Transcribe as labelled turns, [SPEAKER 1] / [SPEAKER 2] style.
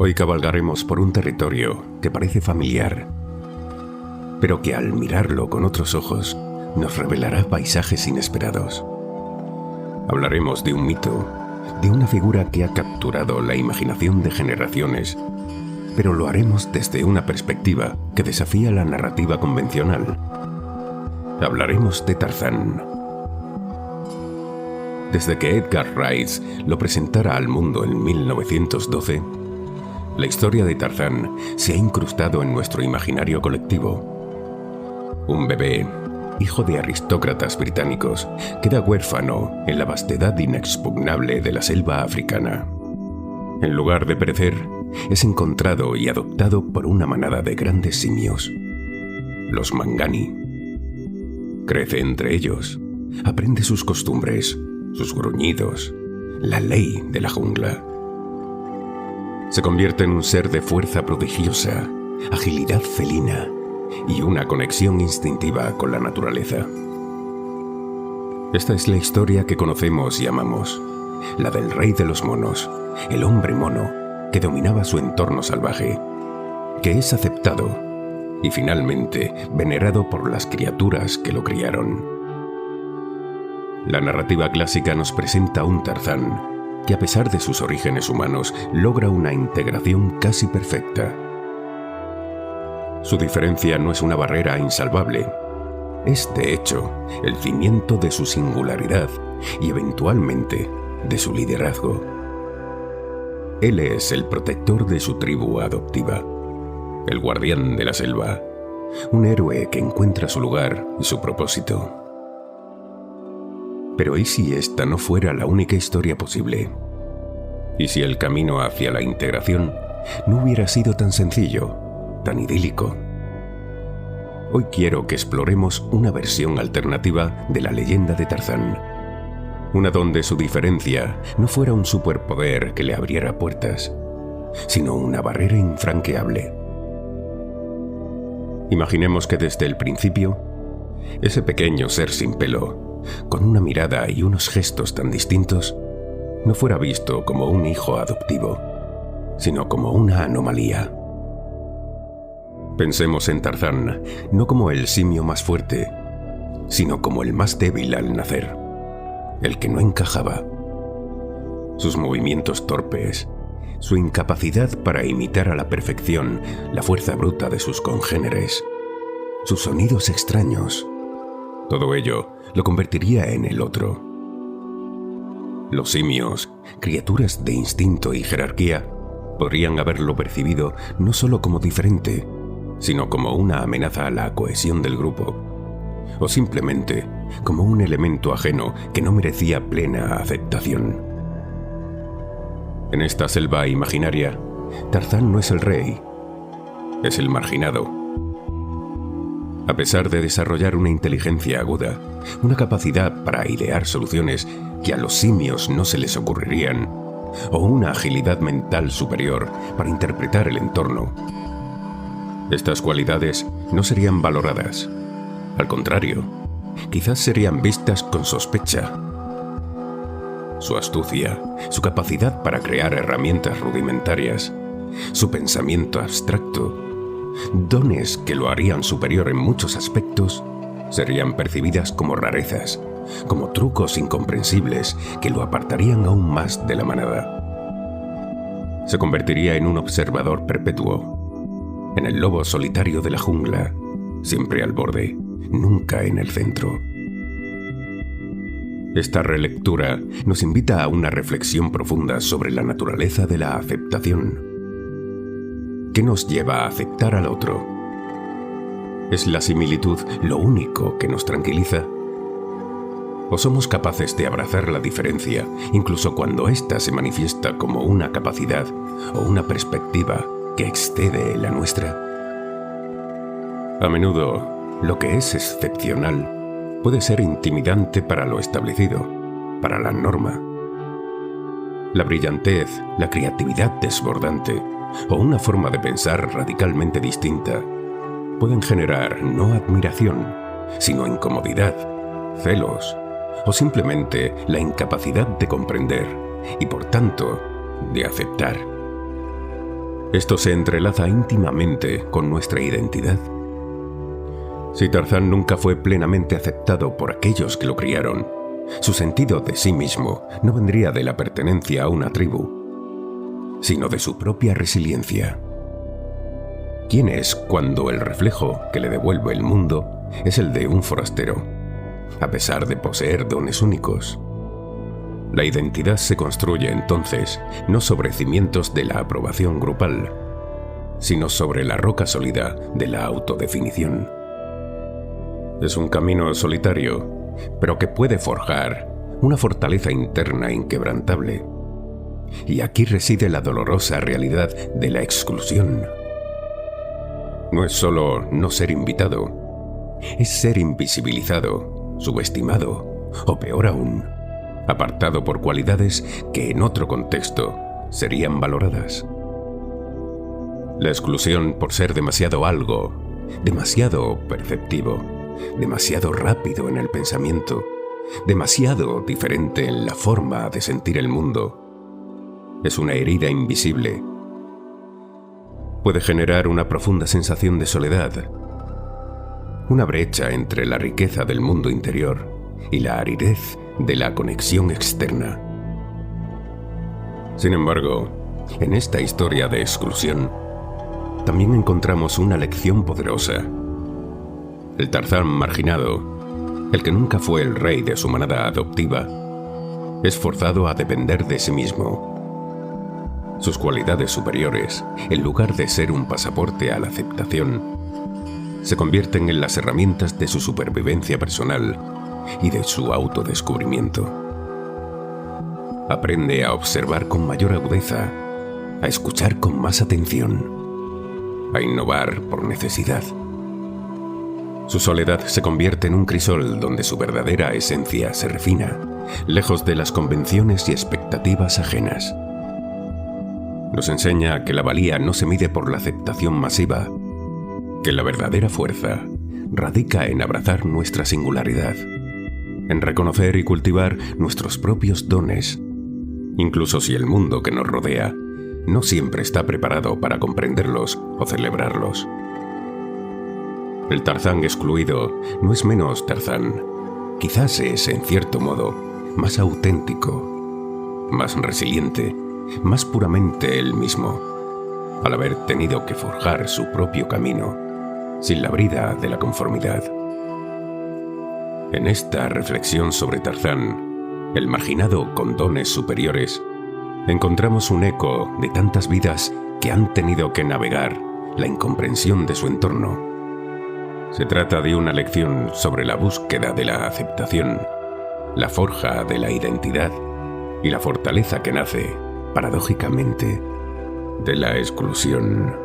[SPEAKER 1] Hoy cabalgaremos por un territorio que parece familiar, pero que al mirarlo con otros ojos nos revelará paisajes inesperados. Hablaremos de un mito, de una figura que ha capturado la imaginación de generaciones, pero lo haremos desde una perspectiva que desafía la narrativa convencional. Hablaremos de Tarzán. Desde que Edgar Rice lo presentara al mundo en 1912, la historia de Tarzán se ha incrustado en nuestro imaginario colectivo. Un bebé, hijo de aristócratas británicos, queda huérfano en la vastedad inexpugnable de la selva africana. En lugar de perecer, es encontrado y adoptado por una manada de grandes simios, los Mangani. Crece entre ellos, aprende sus costumbres, sus gruñidos, la ley de la jungla. Se convierte en un ser de fuerza prodigiosa, agilidad felina y una conexión instintiva con la naturaleza. Esta es la historia que conocemos y amamos, la del rey de los monos, el hombre mono que dominaba su entorno salvaje, que es aceptado y finalmente venerado por las criaturas que lo criaron. La narrativa clásica nos presenta a un Tarzán que, a pesar de sus orígenes humanos, logra una integración casi perfecta. Su diferencia no es una barrera insalvable, es de hecho el cimiento de su singularidad y eventualmente de su liderazgo. Él es el protector de su tribu adoptiva, el guardián de la selva, un héroe que encuentra su lugar y su propósito. Pero ¿y si esta no fuera la única historia posible? ¿Y si el camino hacia la integración no hubiera sido tan sencillo, tan idílico? Hoy quiero que exploremos una versión alternativa de la leyenda de Tarzán, una donde su diferencia no fuera un superpoder que le abriera puertas, sino una barrera infranqueable. Imaginemos que desde el principio, ese pequeño ser sin pelo, con una mirada y unos gestos tan distintos, no fuera visto como un hijo adoptivo, sino como una anomalía. Pensemos en Tarzán no como el simio más fuerte, sino como el más débil al nacer, el que no encajaba. Sus movimientos torpes, su incapacidad para imitar a la perfección la fuerza bruta de sus congéneres, sus sonidos extraños, todo ello lo convertiría en el otro. Los simios, criaturas de instinto y jerarquía, podrían haberlo percibido no solo como diferente, sino como una amenaza a la cohesión del grupo, o simplemente como un elemento ajeno que no merecía plena aceptación. En esta selva imaginaria, Tarzán no es el rey, es el marginado. A pesar de desarrollar una inteligencia aguda, una capacidad para idear soluciones que a los simios no se les ocurrirían, o una agilidad mental superior para interpretar el entorno, estas cualidades no serían valoradas. Al contrario, quizás serían vistas con sospecha. Su astucia, su capacidad para crear herramientas rudimentarias, su pensamiento abstracto, dones que lo harían superior en muchos aspectos, serían percibidas como rarezas, como trucos incomprensibles que lo apartarían aún más de la manada. Se convertiría en un observador perpetuo, en el lobo solitario de la jungla, siempre al borde, nunca en el centro. Esta relectura nos invita a una reflexión profunda sobre la naturaleza de la aceptación. ¿Qué nos lleva a aceptar al otro? ¿Es la similitud lo único que nos tranquiliza? ¿O somos capaces de abrazar la diferencia, incluso cuando ésta se manifiesta como una capacidad o una perspectiva que excede la nuestra? A menudo, lo que es excepcional puede ser intimidante para lo establecido, para la norma. La brillantez, la creatividad desbordante o una forma de pensar radicalmente distinta pueden generar no admiración, sino incomodidad, celos o simplemente la incapacidad de comprender y, por tanto, de aceptar. Esto se entrelaza íntimamente con nuestra identidad. Si Tarzán nunca fue plenamente aceptado por aquellos que lo criaron, su sentido de sí mismo no vendría de la pertenencia a una tribu, sino de su propia resiliencia. ¿Quién es cuando el reflejo que le devuelve el mundo es el de un forastero, a pesar de poseer dones únicos? La identidad se construye entonces no sobre cimientos de la aprobación grupal, sino sobre la roca sólida de la autodefinición. Es un camino solitario, pero que puede forjar una fortaleza interna inquebrantable. Y aquí reside la dolorosa realidad de la exclusión. No es solo no ser invitado, es ser invisibilizado, subestimado, o peor aún, apartado por cualidades que en otro contexto serían valoradas. La exclusión por ser demasiado algo, demasiado perceptivo, demasiado rápido en el pensamiento, demasiado diferente en la forma de sentir el mundo, es una herida invisible. Puede generar una profunda sensación de soledad, una brecha entre la riqueza del mundo interior y la aridez de la conexión externa. Sin embargo, en esta historia de exclusión, también encontramos una lección poderosa. El Tarzán marginado, el que nunca fue el rey de su manada adoptiva, es forzado a depender de sí mismo. Sus cualidades superiores, en lugar de ser un pasaporte a la aceptación, se convierten en las herramientas de su supervivencia personal y de su autodescubrimiento. Aprende a observar con mayor agudeza, a escuchar con más atención, a innovar por necesidad. Su soledad se convierte en un crisol donde su verdadera esencia se refina, lejos de las convenciones y expectativas ajenas. Nos enseña que la valía no se mide por la aceptación masiva, que la verdadera fuerza radica en abrazar nuestra singularidad, en reconocer y cultivar nuestros propios dones, incluso si el mundo que nos rodea no siempre está preparado para comprenderlos o celebrarlos. El Tarzán excluido no es menos Tarzán, quizás es, en cierto modo, más auténtico, más resiliente, más puramente él mismo, al haber tenido que forjar su propio camino, sin la brida de la conformidad. En esta reflexión sobre Tarzán, el marginado con dones superiores, encontramos un eco de tantas vidas que han tenido que navegar la incomprensión de su entorno. Se trata de una lección sobre la búsqueda de la aceptación, la forja de la identidad y la fortaleza que nace, paradójicamente, de la exclusión.